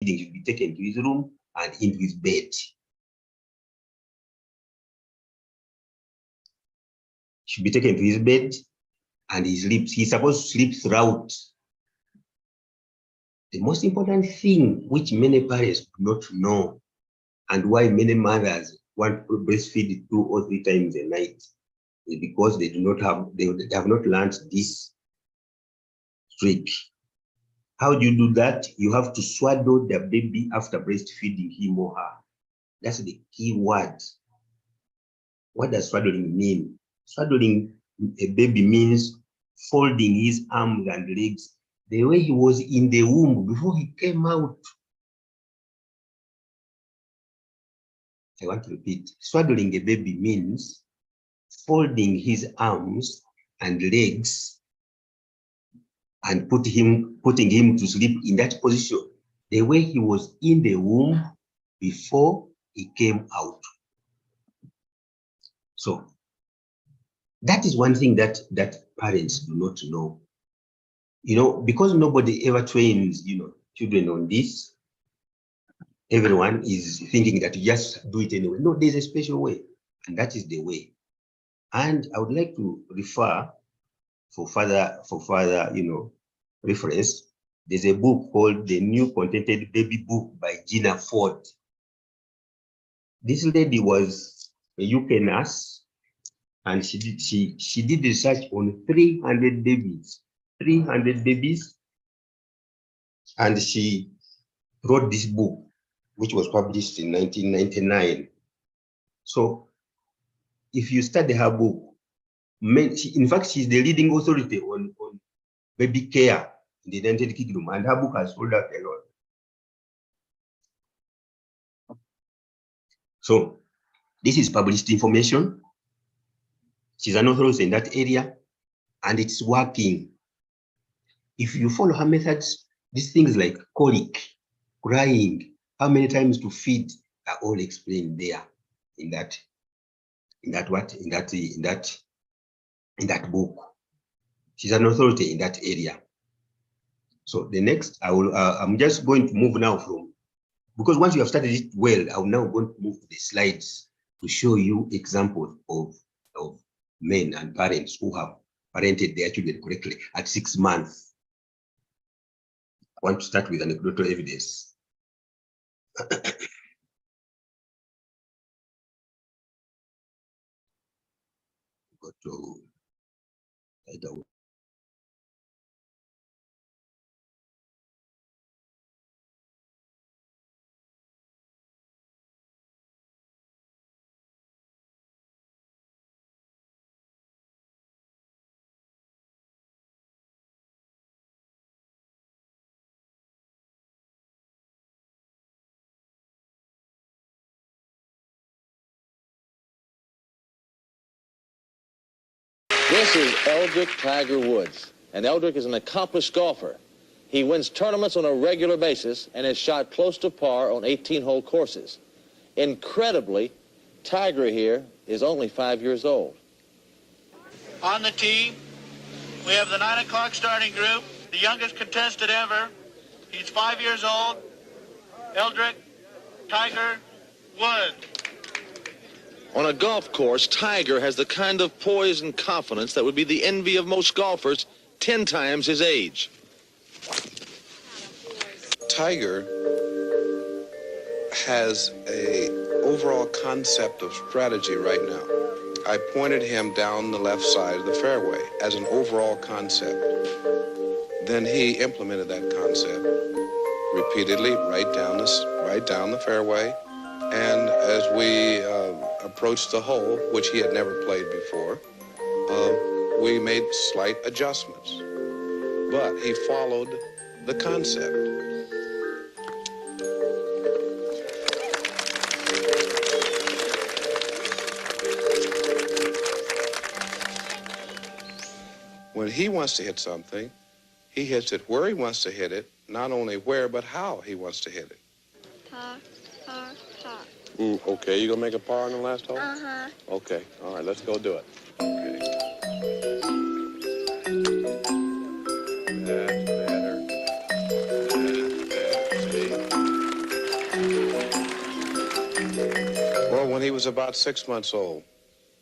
feeding should be taken to his room and into his bed. Should be taken to his bed and he sleeps. He's supposed to sleep throughout. The most important thing which many parents do not know, and why many mothers want to breastfeed 2 or 3 times a night, is because they have not learned this trick. How do you do that? You have to swaddle the baby after breastfeeding him or her. That's the key word. What does swaddling mean? Swaddling a baby means folding his arms and legs the way he was in the womb before he came out. I want to repeat. Swaddling a baby means folding his arms and legs and putting him to sleep in that position, the way he was in the womb before he came out. So that is one thing that parents do not know. Because nobody ever trains, children on this. Everyone is thinking that you just do it anyway. No, there's a special way, and that is the way. And I would like to refer for further, reference. There's a book called The New Contented Baby Book by Gina Ford. This lady was a UK nurse, and she did research on 300 babies, and she wrote this book, which was published in 1999. So if you study her book, in fact, she's the leading authority on baby care in the United Kingdom, and her book has sold out a lot. So this is published information. She's an authority in that area, and it's working. If you follow her methods, these things like colic, crying, how many times to feed are all explained there in that book. She's an authority in that area. So the next, I'm just going to move now because once you have studied it well, I'm now going to move to the slides to show you examples of men and parents who have parented their children correctly at 6 months. I want to start with anecdotal evidence. Go to This is Eldrick Tiger Woods, and Eldrick is an accomplished golfer. He wins tournaments on a regular basis and has shot close to par on 18-hole courses. Incredibly, Tiger here is only 5 years old. On the tee, we have the 9 o'clock starting group, the youngest contestant ever. He's 5 years old, Eldrick Tiger Woods. On a golf course, Tiger has the kind of poise and confidence that would be the envy of most golfers 10 times his age. Tiger has an overall concept of strategy right now. I pointed him down the left side of the fairway as an overall concept. Then he implemented that concept repeatedly right down the fairway. And as we approached the hole, which he had never played before, we made slight adjustments. But he followed the concept. When he wants to hit something, he hits it where he wants to hit it, not only where, but how he wants to hit it. Par. Okay, you gonna make a par on the last hole? Uh-huh. Okay, all right, let's go do it. Okay. That's better. See? when he was about 6 months old,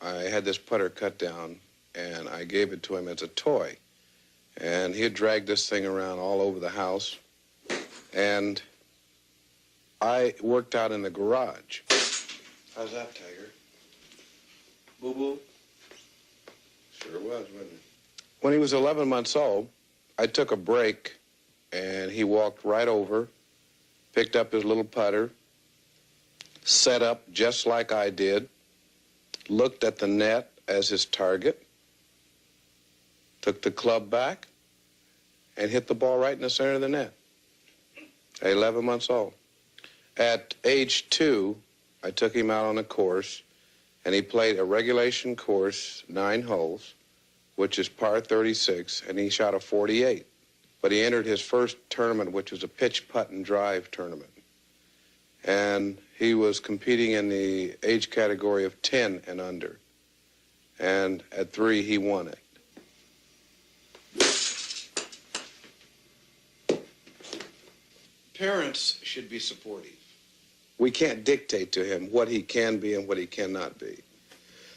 I had this putter cut down, and I gave it to him as a toy. And he had dragged this thing around all over the house. And I worked out in the garage. How's that, Tiger? Boo-boo? Sure was, wasn't it? When he was 11 months old, I took a break, and he walked right over, picked up his little putter, set up just like I did, looked at the net as his target, took the club back, and hit the ball right in the center of the net at 11 months old. At age 2, I took him out on a course, and he played a regulation course, 9 holes, which is par 36, and he shot a 48. But he entered his first tournament, which was a pitch, putt, and drive tournament. And he was competing in the age category of 10 and under. And at 3, he won it. Parents should be supportive. We can't dictate to him what he can be and what he cannot be.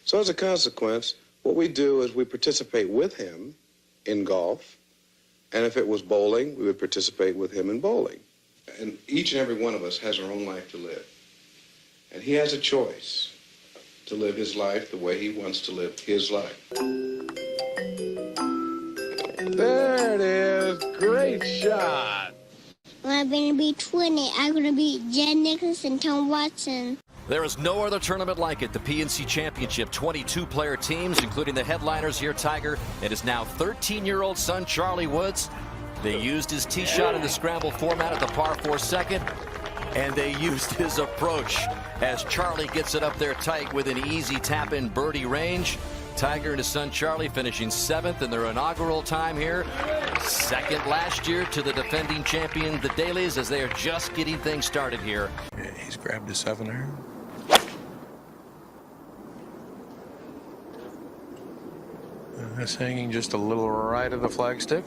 So as a consequence, what we do is we participate with him in golf, and if it was bowling, we would participate with him in bowling. And each and every one of us has our own life to live. And he has a choice to live his life the way he wants to live his life. There it is. Great shot. When I'm going to be 20, I'm going to beat Jen Nicklaus and Tom Watson. There is no other tournament like it. The PNC Championship, 22-player teams, including the headliners here, Tiger, and his now 13-year-old son, Charlie Woods. They used his tee shot in the scramble format at the par 4 second, and they used his approach as Charlie gets it up there tight with an easy tap-in birdie range. Tiger and his son Charlie finishing 7th in their inaugural time here. 2nd last year to the defending champion, the Dailies, as they are just getting things started here. Yeah, he's grabbed a 7-iron. That's hanging just a little right of the flagstick.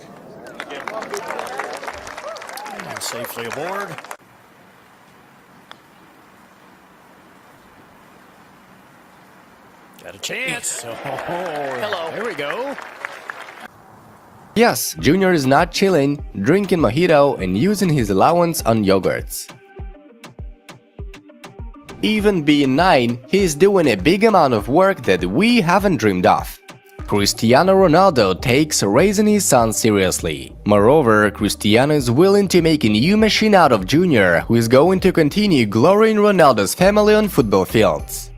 And safely aboard. Got a chance. Oh, hello. There we go. Yes, Junior is not chilling, drinking mojito and using his allowance on yogurts. Even being 9, he is doing a big amount of work that we haven't dreamed of. Cristiano Ronaldo takes raising his son seriously. Moreover, Cristiano is willing to make a new machine out of Junior, who is going to continue glorying Ronaldo's family on football fields.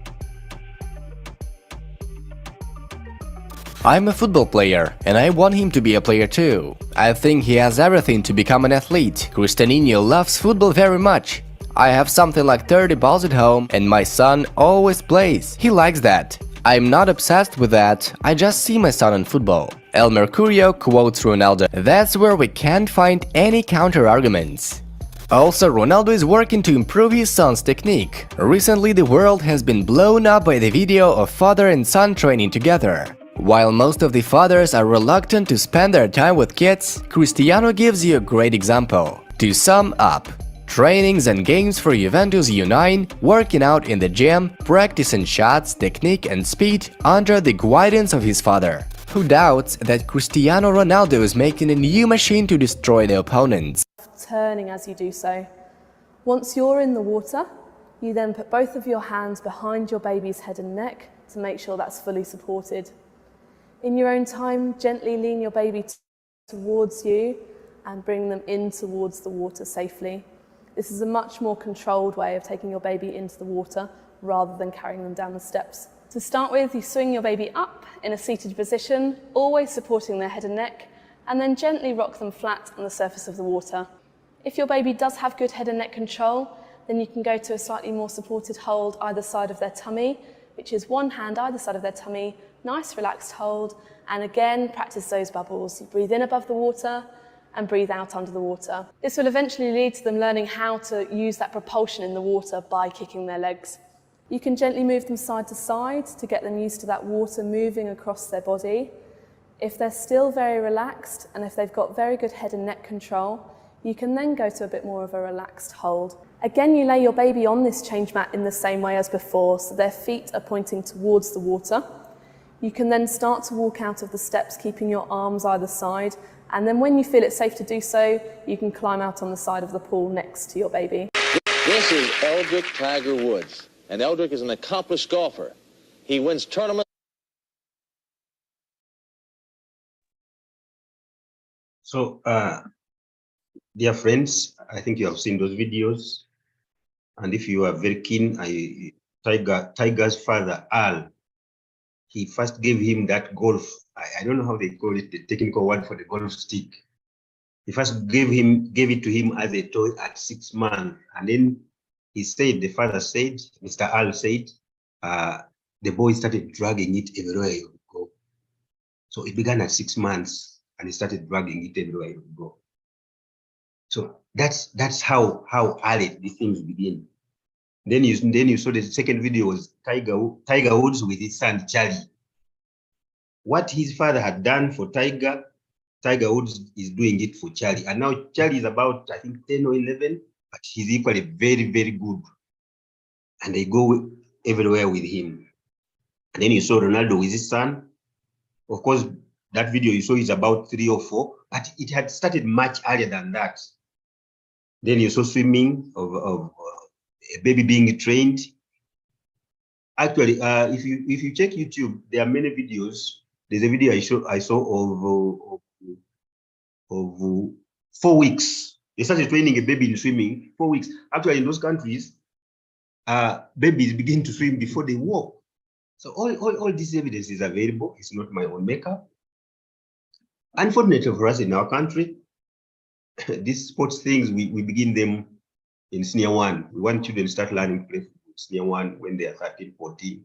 I'm a football player, and I want him to be a player too. I think he has everything to become an athlete. Cristiano loves football very much. I have something like 30 balls at home, and my son always plays. He likes that. I'm not obsessed with that, I just see my son in football. El Mercurio quotes Ronaldo, "That's where we can't find any counter-arguments." Also, Ronaldo is working to improve his son's technique. Recently, the world has been blown up by the video of father and son training together. While most of the fathers are reluctant to spend their time with kids, Cristiano gives you a great example. To sum up, trainings and games for Juventus U9, working out in the gym, practicing shots, technique and speed under the guidance of his father. Who doubts that Cristiano Ronaldo is making a new machine to destroy the opponents? Turning as you do so. Once you're in the water, you then put both of your hands behind your baby's head and neck to make sure that's fully supported. In your own time, gently lean your baby towards you and bring them in towards the water safely. This is a much more controlled way of taking your baby into the water rather than carrying them down the steps. To start with, you swing your baby up in a seated position, always supporting their head and neck, and then gently rock them flat on the surface of the water. If your baby does have good head and neck control, then you can go to a slightly more supported hold either side of their tummy, which is one hand either side of their tummy, nice relaxed hold, and again practice those bubbles. You breathe in above the water and breathe out under the water. This will eventually lead to them learning how to use that propulsion in the water by kicking their legs. You can gently move them side to side to get them used to that water moving across their body. If they're still very relaxed and if they've got very good head and neck control, you can then go to a bit more of a relaxed hold. Again, you lay your baby on this change mat in the same way as before, so their feet are pointing towards the water. You can then start to walk out of the steps, keeping your arms either side, and then when you feel it's safe to do so, you can climb out on the side of the pool next to your baby. This is Eldrick Tiger Woods, and Eldrick is an accomplished golfer. He wins tournaments. So, dear friends, I think you have seen those videos. And if you are very keen, Tiger's father, Al, he first gave him that golf. I don't know how they call it, the technical word for the golf stick. He first gave it to him as a toy at 6 months. And then he said, the father said, Mr. Al said, the boy started dragging it everywhere he would go. So it began at 6 months and he started dragging it everywhere he would go. So that's how early the things begin. Then you saw the second video was Tiger Woods with his son Charlie. What his father had done for Tiger Woods is doing it for Charlie. And now Charlie is about, I think, 10 or 11, but he's equally very, very good. And they go everywhere with him. And then you saw Ronaldo with his son. Of course, that video you saw is about 3 or 4, but it had started much earlier than that. Then you saw swimming of a baby being trained. Actually, if you check YouTube, there are many videos. There's a video I saw of 4 weeks. They started training a baby in swimming 4 weeks. Actually, in those countries, babies begin to swim before they walk. So all this evidence is available. It's not my own makeup. Unfortunately for us in our country, these sports things, we begin them in senior 1. We want children to start learning to play football in senior 1 when they are 13, 14.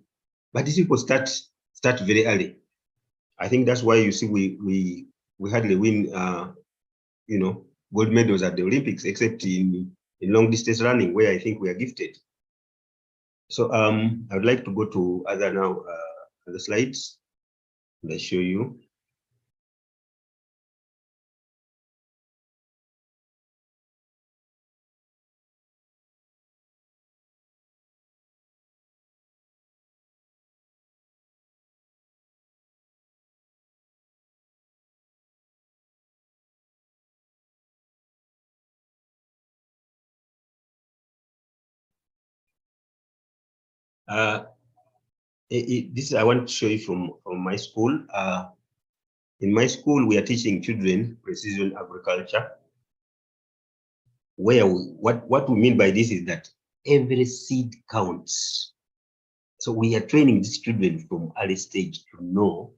But these people start very early. I think that's why you see we hardly win gold medals at the Olympics, except in long distance running, where I think we are gifted. So I would like to go to other slides. And I show you. This I want to show you from my school. In my school, we are teaching children precision agriculture. Where what we mean by this is that every seed counts. So we are training these children from early stage to know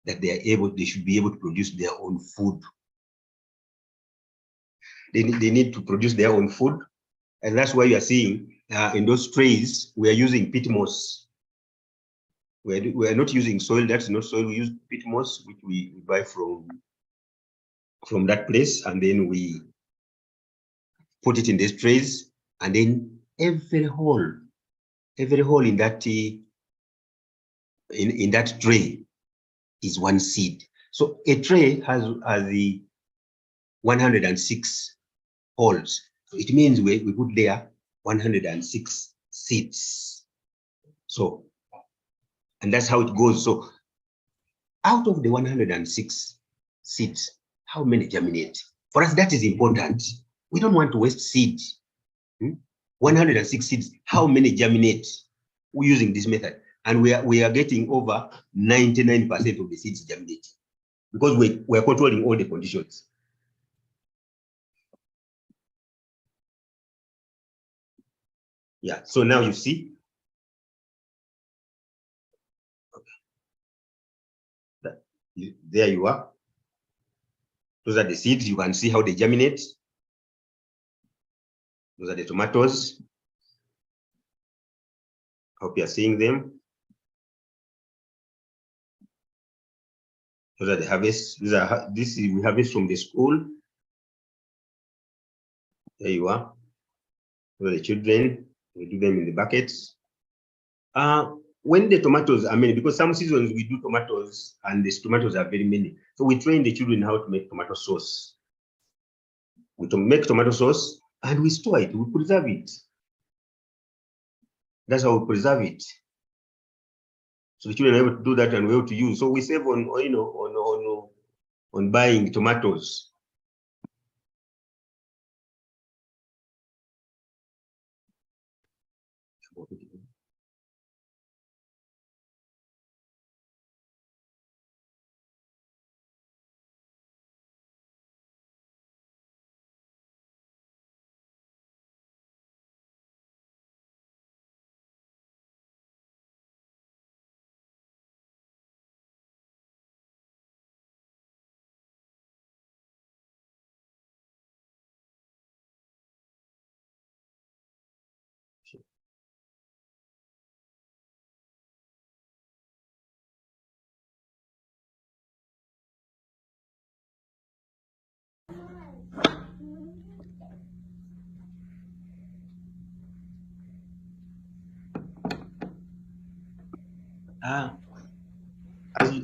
that they should be able to produce their own food. They need to produce their own food, and that's why you are seeing in those trays we are using peat moss. We are not using soil. That's not soil. We use peat moss, which we buy from that place, and then we put it in these trays, and then every hole in that in that tray is one seed. So a tray has the 106 holes. So it means we put there 106 seeds. So, and that's how it goes. So out of the 106 seeds, how many germinate? For us, that is important. We don't want to waste seeds. 106 seeds, how many germinate? We're using this method. And we are getting over 99% of the seeds germinate because we're controlling all the conditions. Yeah, so now you see. Okay. There you are. Those are the seeds. You can see how they germinate. Those are the tomatoes. Hope you are seeing them. Those are the harvests. We harvest from the school. There you are. Those are the children. We do them in the buckets. When the tomatoes are many, because some seasons we do tomatoes and these tomatoes are very many. So we train the children how to make tomato sauce. We make tomato sauce, and we store it, we preserve it. That's how we preserve it. So the children are able to do that and we're able to use. So we save on, on buying tomatoes.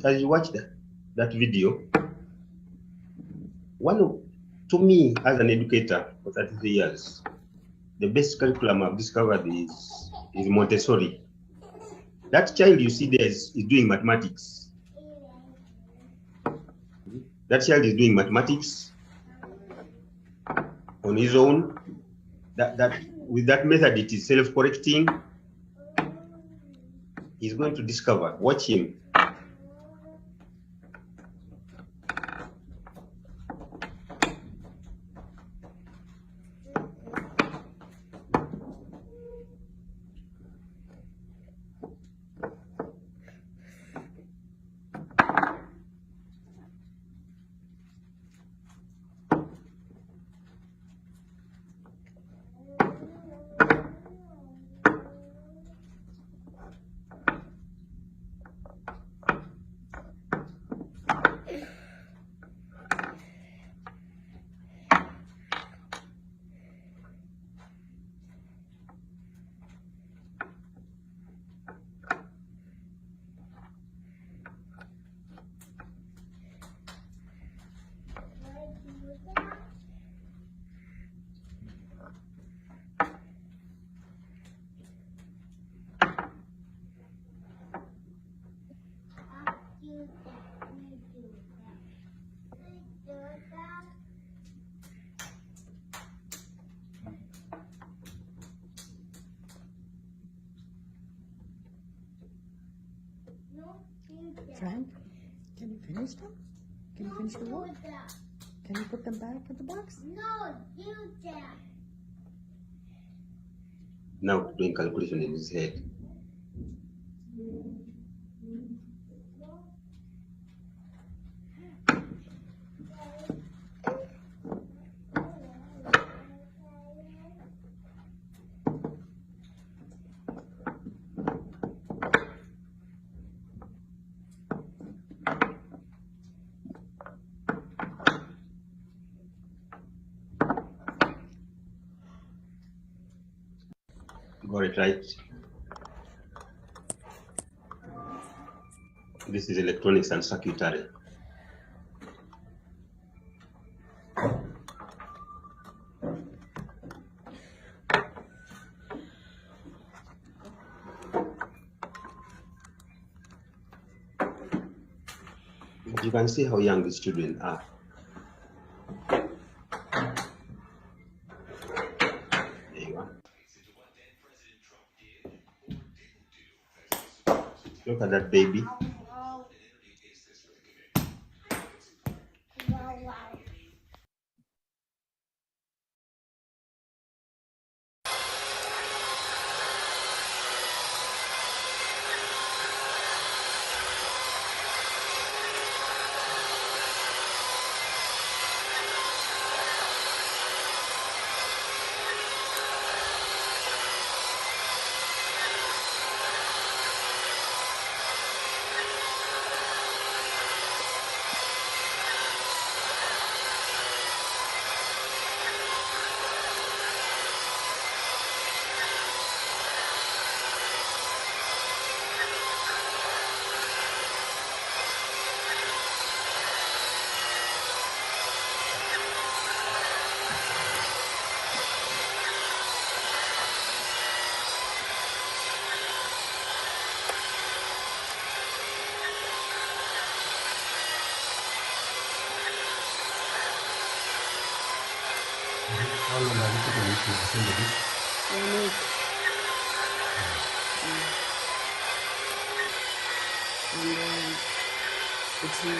As you watch that video, to me, as an educator for 33 years, the best curriculum I've discovered is Montessori. That child you see there is doing mathematics. That child is doing mathematics on his own. With that method, it is self-correcting. He's going to discover. Watch him. Frank, can you finish them? Can you finish the work? Can you put them back in the box? No, you can. Now doing calculation in his head. Got it right. This is electronics and circuitry. You can see how young these children are. There you are. Look at that baby. How long have you taken it to assemble this? 1 week. And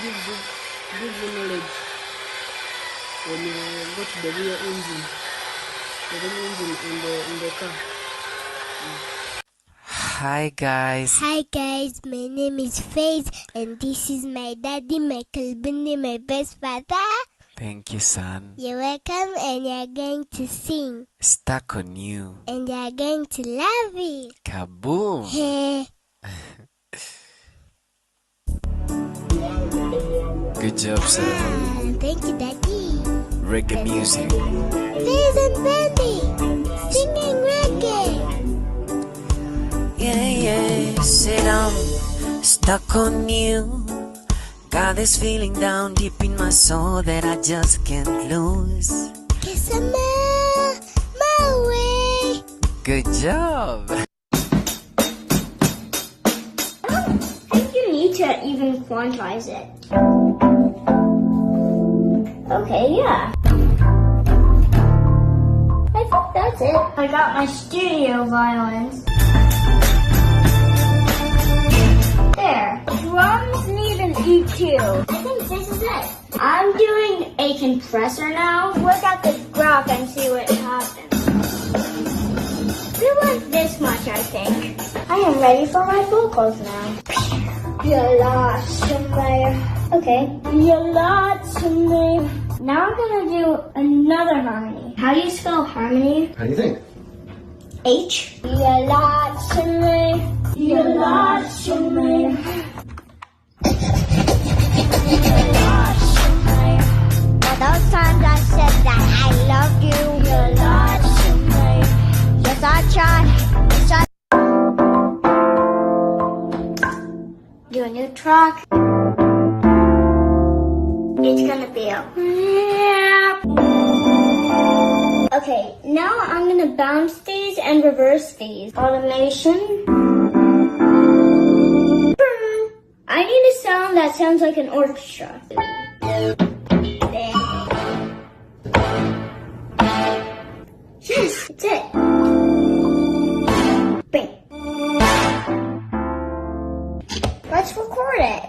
it gives you knowledge when you go to the real engine in the car. Hi guys. Hi guys, my name is Faith and this is my daddy, Michael Bundy, my best father. Thank you, son. You're welcome and you're going to sing. Stuck on you. And you're going to love it. Kaboom. Hey. Good job, sir. Thank you, daddy. Reggae music. Faith and Bundy singing reggae. Yeah, said I'm stuck on you. Got this feeling down deep in my soul that I just can't lose. Kiss my way. Good job. I think you need to even quantize it. Okay, yeah. I think that's it. I got my studio violins. There. Drums need an EQ. I think this is it. I'm doing a compressor now. Work out the graph and see what happens. Do like this much, I think. I am ready for my vocals now. You lost me. Okay. You lost me. Now I'm gonna do another harmony. How do you spell harmony? How do you think? H. You lost me. You lost me. All those times I said that I loved you. You lost me. Yes, I tried. Yes, I do a new track. It's gonna be a okay, now I'm gonna bounce these and reverse these. Automation. I need a sound that sounds like an orchestra. Yes, it's it. Bing. Let's record it.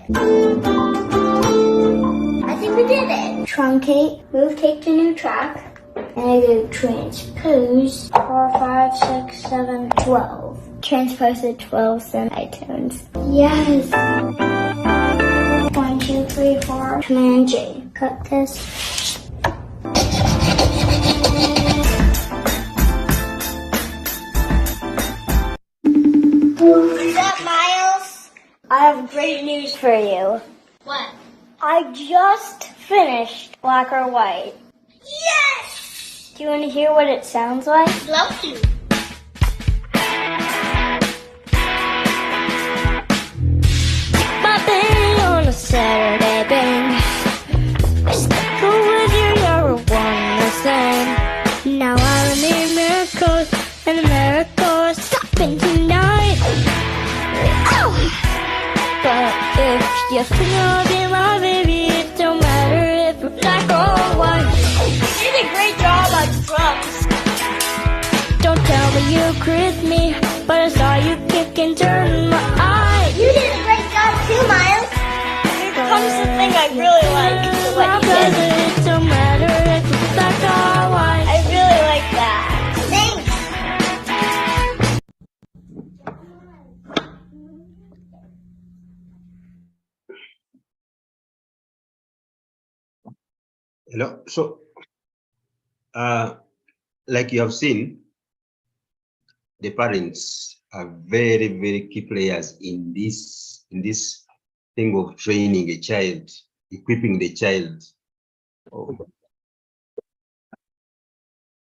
I think we did it. Truncate, move tape to new track. And I do transpose 4, 5, 6, 7, 12. Transpose to 12 send iTunes. Yes. 1, 2, 3, 4. Command J. Cut this. What's up, Miles? I have great news for you. What? I just finished Black or White. Yes! Do you want to hear what it sounds like? Love to. My bang on a Saturday bang. I stuck with you, you're one the same. Now I need miracles, and the miracles stopping tonight. Oh! But if you think I'll be my baby, it don't matter if it's black or white. You did a great job on drums. Don't tell me you crit me, but I saw you kick and turn my eye. You did a great job too, Miles. Here comes the thing I really like. What you did. It don't matter if it's black or white. I really like that. Thanks. Hello. So, like you have seen, the parents are very, very key players in this thing of training a child, equipping the child.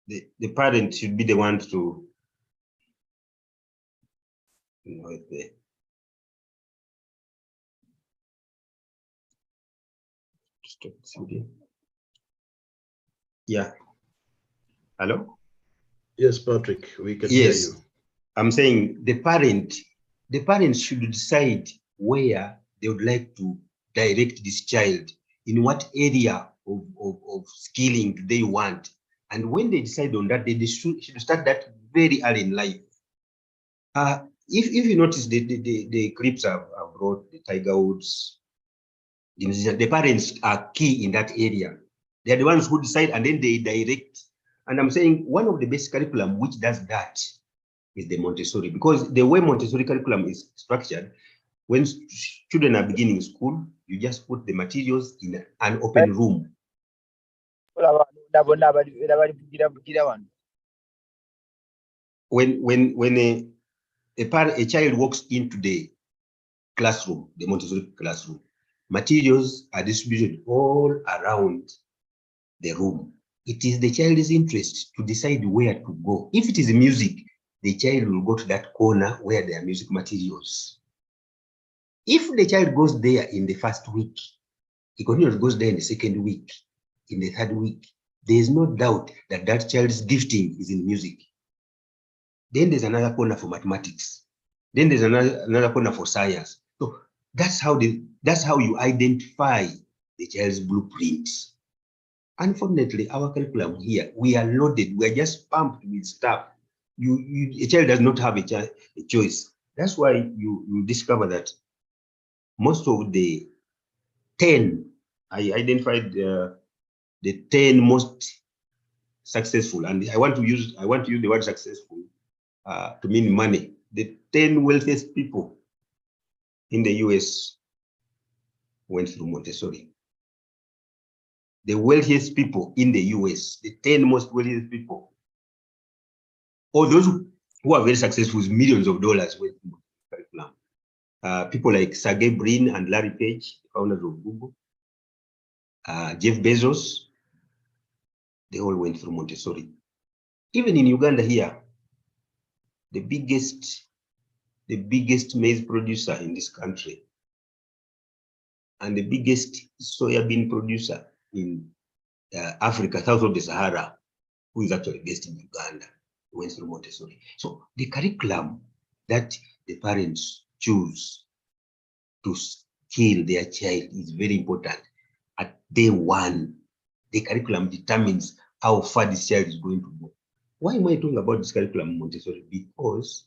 The parent should be the one to stop CD. Yeah. Hello? Yes, Patrick, we can hear you. I'm saying the parents should decide where they would like to direct this child, in what area of skilling they want. And when they decide on that, they should start that very early in life. If you notice, the clips I've brought, the Tiger Woods, the parents are key in that area. They are the ones who decide and then they direct. And I'm saying one of the best curriculum which does that is the Montessori, because the way Montessori curriculum is structured, when children are beginning school, you just put the materials in an open room. When a child walks into the classroom, the Montessori classroom, materials are distributed all around the room. It is the child's interest to decide where to go. If it is music, the child will go to that corner where there are music materials. If the child goes there in the first week, he continues goes there in the second week, in the third week, there is no doubt that that child's gifting is in music. Then there's another corner for mathematics. Then there's another corner for science. So that's how you identify the child's blueprints. Unfortunately, our curriculum here, we are loaded. We are just pumped with stuff. A child does not have a choice. That's why you discover that most of the 10, I identified the 10 most successful, and I want to use the word successful to mean money. The 10 wealthiest people in the US went through Montessori. The wealthiest people in the US, the 10 most wealthiest people, or those who are very successful with millions of dollars went through curriculum. People like Sergey Brin and Larry Page, founders of Google, Jeff Bezos, they all went through Montessori. Even in Uganda here, the biggest maize producer in this country and the biggest soybean producer in Africa, south of the Sahara, who is actually based in Uganda, went through Montessori. So the curriculum that the parents choose to skill their child is very important. At day one, the curriculum determines how far this child is going to go. Why am I talking about this curriculum Montessori? Because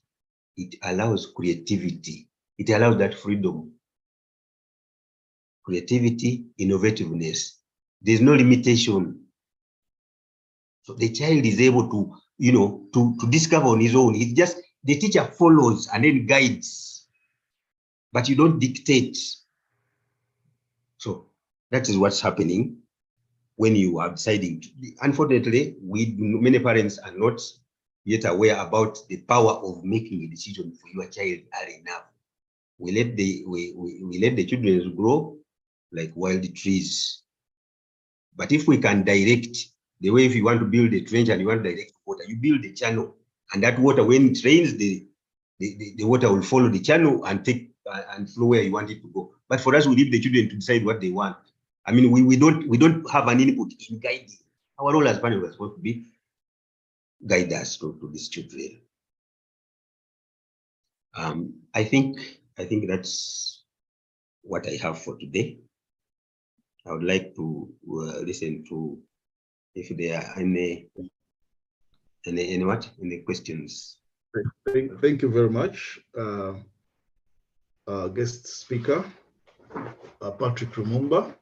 it allows creativity. It allows that freedom. Creativity, innovativeness. There's no limitation. So the child is able to discover on his own. It's just the teacher follows and then guides, but you don't dictate. So that is what's happening when you are deciding. Unfortunately, many parents are not yet aware about the power of making a decision for your child early enough. We let the children grow like wild trees. But if we can direct the way, if you want to build a trench and you want to direct water, you build a channel, and that water, when it rains, the water will follow the channel and take and flow where you want it to go. But for us, we leave the children to decide what they want. I mean, we don't have an input in guiding. Our role as parents was supposed to be guide us to these children. I think that's what I have for today. I would like to listen to if there are any questions. Thank you very much, guest speaker, Patrick Lumumba.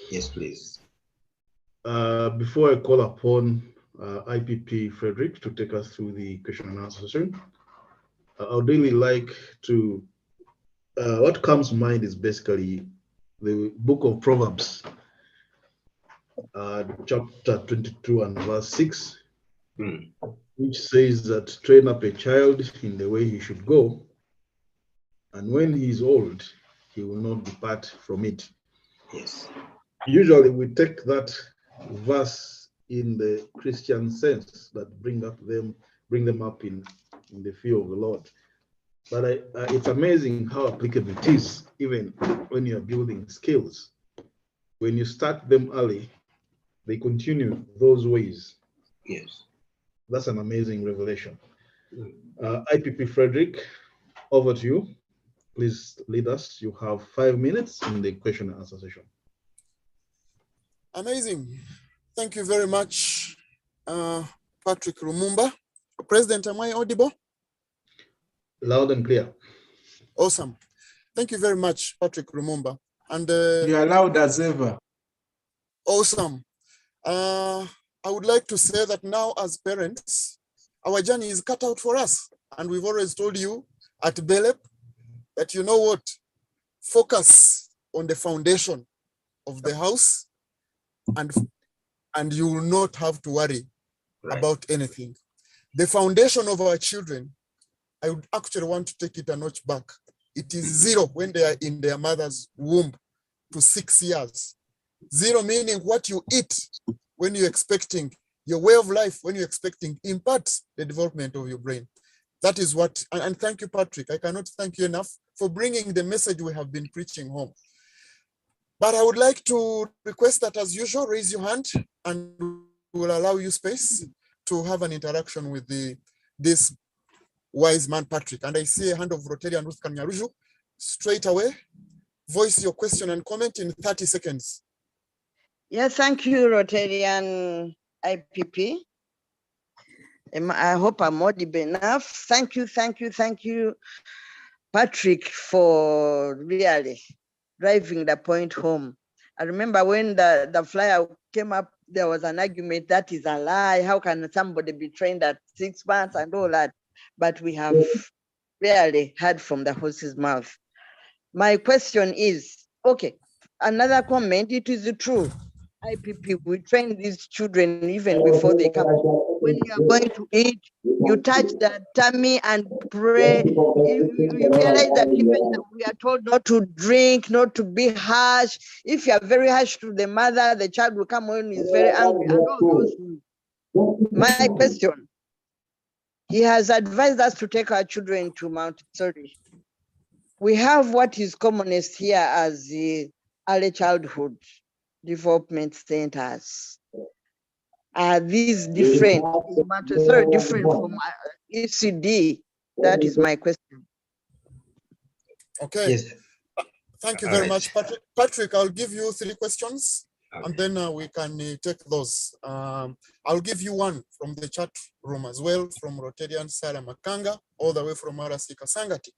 Yes, please. Before I call upon IPP Frederick to take us through the question and answer session, I would really like to, what comes to mind is basically the book of Proverbs, chapter 22 and verse 6, which says that train up a child in the way he should go, and when he is old, he will not depart from it. Yes. Usually we take that verse in the Christian sense, that bring them up in the fear of the Lord. But it's amazing how applicable it is, even when you're building skills. When you start them early, they continue those ways. Yes. That's an amazing revelation. IPP Frederick, over to you. Please lead us. You have 5 minutes in the question and answer session. Amazing. Thank you very much, Patrick Lumumba. President, am I audible? Loud and clear. Awesome. Thank you very much, Patrick Lumumba. And you are loud as ever. Awesome. I would like to say that now as parents, our journey is cut out for us. And we've always told you at BELEP that, you know what, focus on the foundation of the house and you will not have to worry about anything. The foundation of our children, I would actually want to take it a notch back. It is 0 when they are in their mother's womb to 6 years. 0 meaning what you eat when you're expecting, your way of life when you're expecting imparts the development of your brain. That is what, and thank you, Patrick. I cannot thank you enough for bringing the message we have been preaching home. But I would like to request that, as usual, raise your hand and we'll allow you space to have an interaction with this wise man, Patrick. And I see a hand of Rotarian Ruth Kanyaruju. Straight away, voice your question and comment in 30 seconds. Yeah, thank you, Rotarian IPP. I hope I'm audible enough. Thank you, Patrick, for really driving the point home. I remember when the flyer came up, there was an argument that is a lie. How can somebody be trained at 6 months and all that? But we have rarely heard from the horse's mouth. My question is, okay, another comment, it is true. IPP, we train these children even before they come. When you are going to eat, you touch the tummy and pray. You realize that even we are told not to drink, not to be harsh. If you are very harsh to the mother, the child will come when he's very angry and all those things. My question, he has advised us to take our children to Montessori. We have what is commonest here as the early childhood development centers. Are these different? Is Montessori different from ECD? That is my question. Okay. Yes. Thank you very much, Patrick. Patrick, I'll give you 3 questions, and then we can take those. I'll give you one from the chat room as well, from Rotarian Sarah Makanga, all the way from RC Kasangati.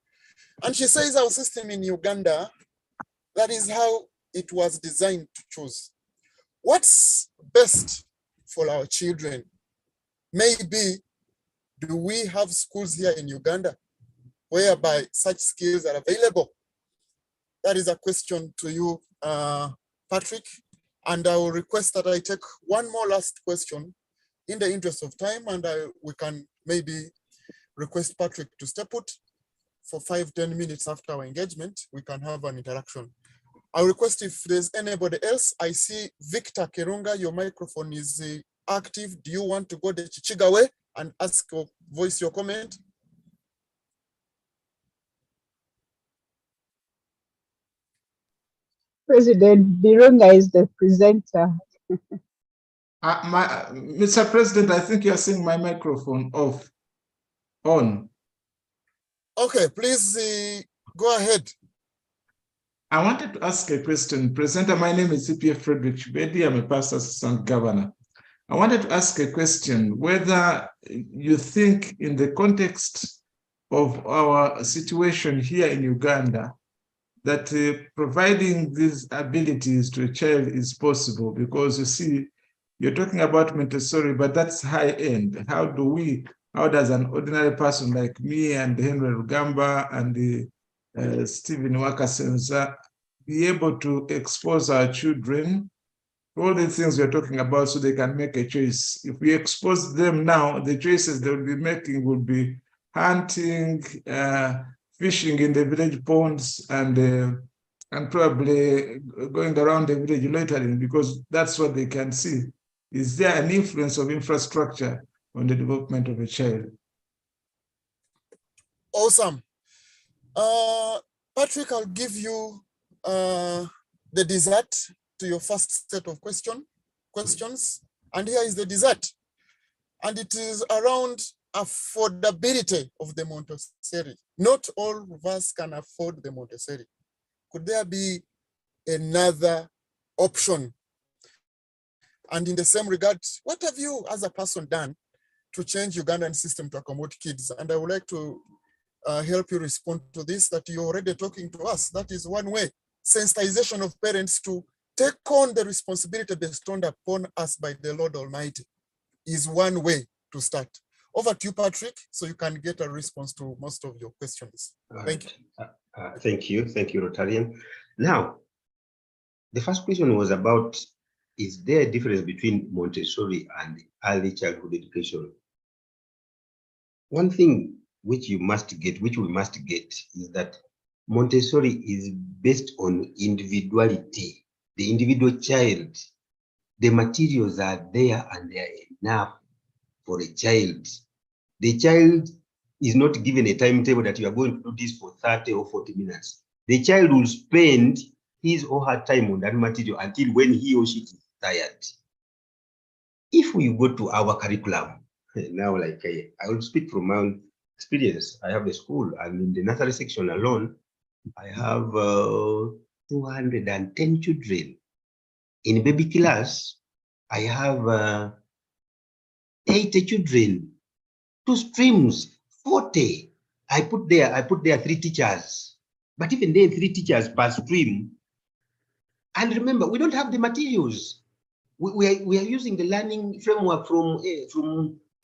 And she says our system in Uganda, that is how it was designed to choose. What's best for our children? Maybe, do we have schools here in Uganda whereby such skills are available? That is a question to you, Patrick. And I will request that I take one more last question in the interest of time, and we can maybe request Patrick to step out for 5-10 minutes after our engagement. We can have an interaction. I'll request if there's anybody else. I see Victor Kerunga, your microphone is active. Do you want to go the Chichiga way and ask or voice your comment? President Birunga is the presenter. Mr. President, I think you're seeing my microphone on. Okay, please go ahead. I wanted to ask a question. Presenter, my name is CPF Frederick Chibedi. I'm a past assistant governor. I wanted to ask a question, whether you think in the context of our situation here in Uganda, that providing these abilities to a child is possible, because you see, you're talking about Montessori, but that's high end. How does an ordinary person like me and Henry Rugamba and Stephen Wakasenza be able to expose our children to all the things we're talking about so they can make a choice? If we expose them now, the choices they will be making will be hunting, fishing in the village ponds, and probably going around the village loitering, because that's what they can see. Is there an influence of infrastructure on the development of a child? Awesome. Patrick, I'll give you the dessert to your first set of questions. And here is the dessert. And it is around affordability of the Montessori. Not all of us can afford the Montessori. Could there be another option And in the same regard, what have you as a person done to change Ugandan system to accommodate kids? And I would like to help you respond to this, that you're already talking to us. That is one way. Sensitization of parents to take on the responsibility bestowed upon us by the Lord Almighty is one way to start. Over to you, Patrick, so you can get a response to most of your questions. Thank you. Thank you. Thank you, Rotarian. Now, the first question was about, is there a difference between Montessori and early childhood education? One thing which we must get, is that Montessori is based on individuality, the individual child. The materials are there and they are enough for a child. The child is not given a timetable that you are going to do this for 30 or 40 minutes. The child will spend his or her time on that material until when he or she is tired. If we go to our curriculum, now like I will speak from my own experience. I have a school, and in the nursery section alone, I have 210 children. In baby class, I have 80 children, 2 streams, 40. I put there 3 teachers, but even then 3 teachers per stream. And remember, we don't have the materials. We are using the learning framework from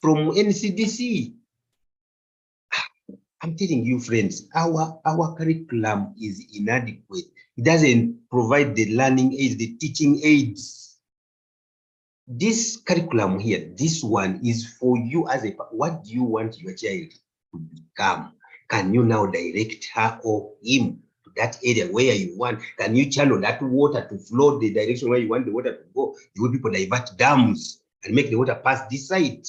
NCDC. I'm telling you, friends, our curriculum is inadequate. It doesn't provide the learning aids, the teaching aids. This curriculum here, this one is for you as what do you want your child to become? Can you now direct her or him to that area where you want? Can you channel that water to flow the direction where you want the water to go? You will people divert dams and make the water pass this side.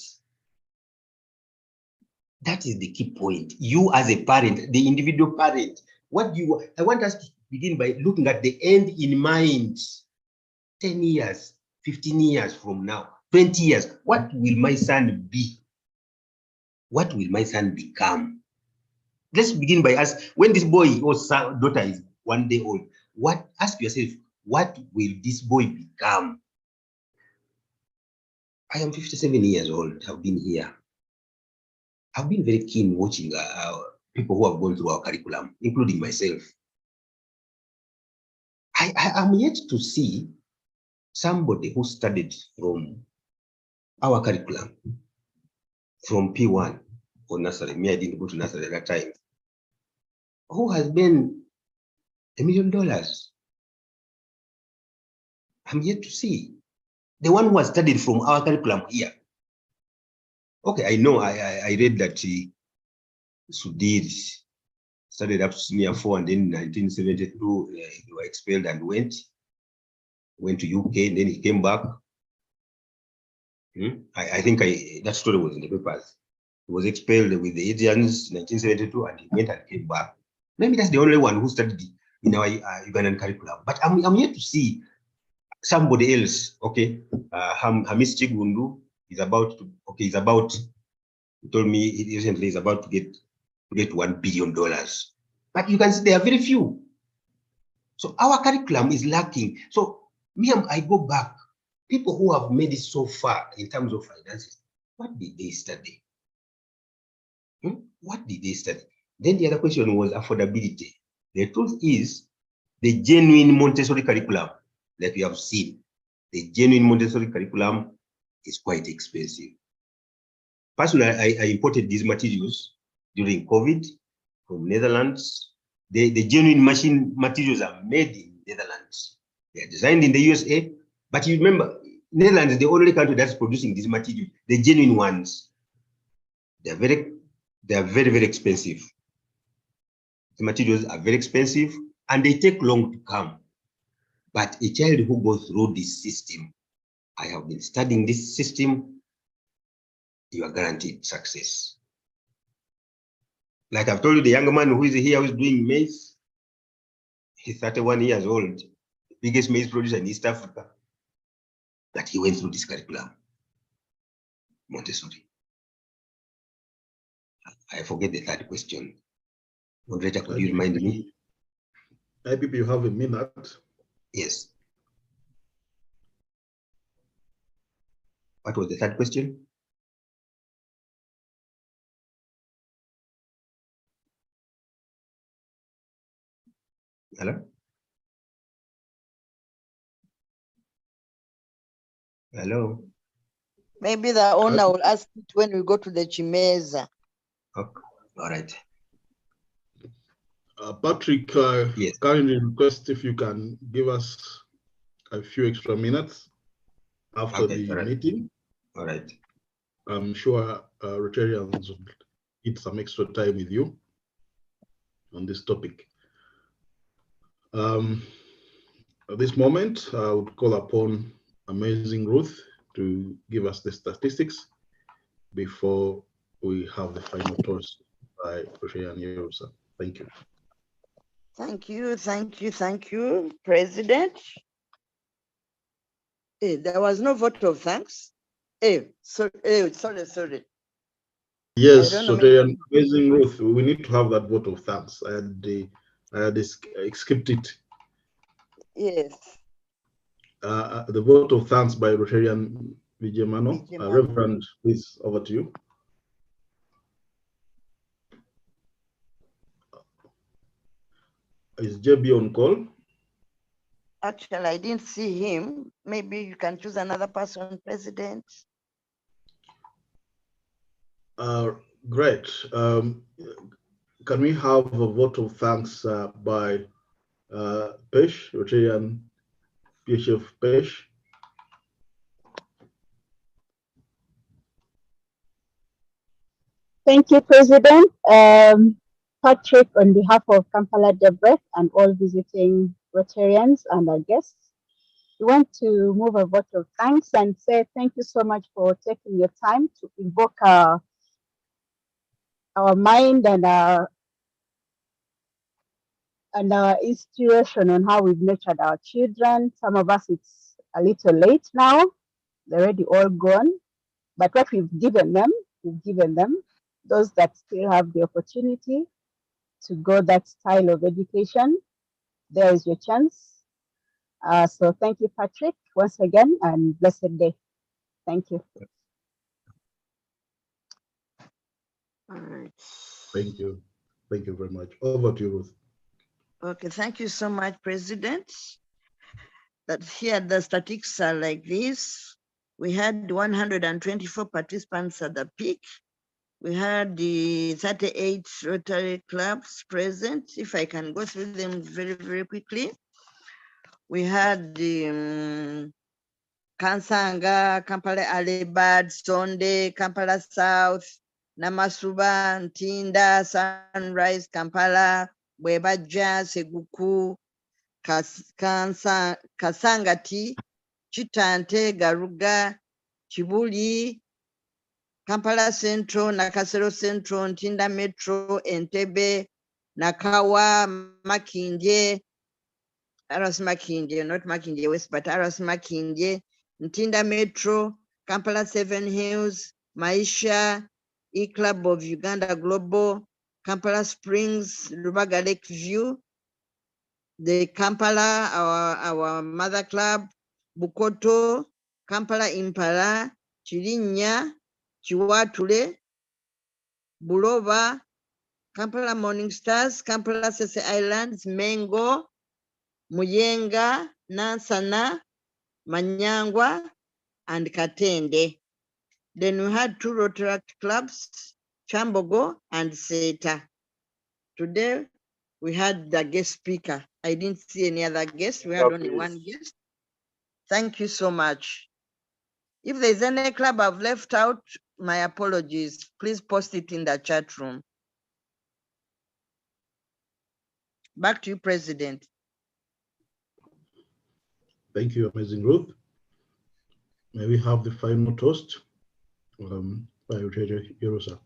That is the key point. You as a parent, the individual parent, what do you want? I want us to begin by looking at the end in mind. 10 years, 15 years from now, 20 years, what will my son be? What will my son become? Let's begin by asking, when this boy or son, daughter is 1 day old, ask yourself, what will this boy become? I am 57 years old, I've been here. I've been very keen watching people who have gone through our curriculum, including myself. I am yet to see somebody who studied from our curriculum, from P1 or nursery. Me, I didn't go to nursery at that time. Who has been $1 million? I'm yet to see. The one who has studied from our curriculum here. Okay, I know, I read that Sudhir studied up to senior 4, and then in 1972, he was expelled and went to UK, and then he came back. I think that story was in the papers. He was expelled with the Asians in 1972, and he went and came back. Maybe that's the only one who studied in our Ugandan curriculum. But I'm yet to see somebody else. Okay, Hamis Chigundu is about to. Okay, he told me recently he's about to get $1 billion. But you can see there are very few. So our curriculum is lacking. So I go back. People who have made it so far in terms of finances, what did they study? What did they study? Then the other question was affordability. The truth is, the genuine Montessori curriculum that we have seen, the genuine Montessori curriculum is quite expensive. Personally, I imported these materials during COVID from Netherlands. The genuine machine materials are made in Netherlands. They are designed in the USA. But you remember, Netherlands is the only country that's producing these materials, the genuine ones. They are very, very expensive. The materials are very expensive and they take long to come. But a child who goes through this system, I have been studying this system, you are guaranteed success. Like I've told you, the young man who is here, who is doing maize, he's 31 years old, the biggest maize producer in East Africa. But he went through this curriculum, Montessori. I forget the third question. Moderator, could you remind me? IPP, you have a minute. Yes. What was the third question? Hello? Hello? Maybe the owner will ask it when we go to the Chimeza. Okay. All right. Patrick, yes. Kindly request if you can give us a few extra minutes after the meeting. All right. I'm sure Rotarians will need some extra time with you on this topic. At this moment, I would call upon Amazing Ruth to give us the statistics before we have the final toss by Rotarian Yerusa. Thank you. Thank you, thank you, thank you, President. There was no vote of thanks. Sorry. Yes, Rotarian Amazing Ruth, we need to have that vote of thanks. I had skipped it. Yes. The vote of thanks by Rotarian Vijemano. Reverend, please, over to you. Is JB on call? Actually, I didn't see him. Maybe you can choose another person, President. Great. Can we have a vote of thanks by Pesh, Rotarian PHF Pesh? Thank you, President. Patrick, on behalf of Kampala Daybreak and all visiting Rotarians and our guests, we want to move a vote of thanks and say thank you so much for taking your time to invoke our mind and our inspiration on how we've nurtured our children. Some of us, it's a little late now. They're already all gone. But what we've given them, those that still have the opportunity to go that style of education, there is your chance. So thank you, Patrick, once again, and blessed day. Thank you. All right. Thank you. Thank you very much. Over to you, Ruth. Okay, thank you so much, President. That here the statistics are like this. We had 124 participants at the peak. We had the 38 Rotary clubs present. If I can go through them very, very quickly. We had the Kansanga, Kampala Alibad, Sonde, Kampala South, Namasuba, Ntinda, Sunrise, Kampala, Bwebaja, Seguku, Kasangati, Chitante, Garuga, Chibuli, Kampala Central, Nakasero Central, Ntinda Metro, Entebbe, Nakawa, Makindye, Aras Makindye, not Makindye West, but Aras Makindye, Ntinda Metro, Kampala Seven Hills, Maisha, E-Club of Uganda Global, Kampala Springs, Lubaga Lake View, the Kampala, our mother club, Bukoto, Kampala Impala, Chirinya, Chiwatule, Bulova, Kampala Morning Stars, Kampala Sese Islands, Mengo, Muyenga, Nansana, Manyangwa, and Katende. Then we had two Rotary clubs, Chambogo and Seta. Today, we had the guest speaker. I didn't see any other guest. We had only one guest. Thank you so much. If there's any club I've left out, my apologies. Please post it in the chat room. Back to you, President. Thank you, Amazing Ruth. May we have the final toast by Rotary Yerusa.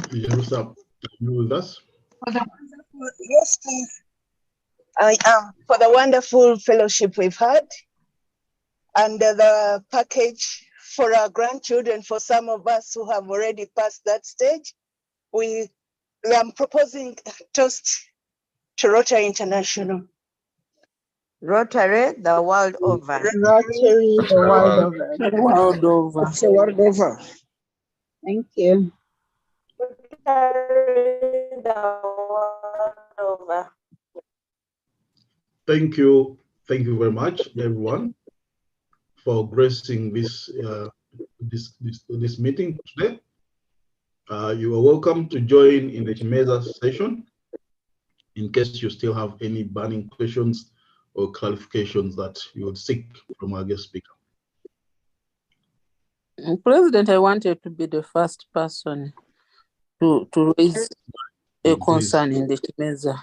Yerusa, are you with us? Yes, please. I am. For the wonderful fellowship we've had and the package for our grandchildren, for some of us who have already passed that stage, I'm proposing toast to Rotary International. Rotary, the world over. Rotary the world over. The world over. It's the world over. Thank you. Rotary the world over. Thank you very much, everyone, for gracing this this meeting today. You are welcome to join in the Chimeza session in case you still have any burning questions or clarifications that you would seek from our guest speaker. President, I wanted to be the first person to raise a concern in the Chimeza.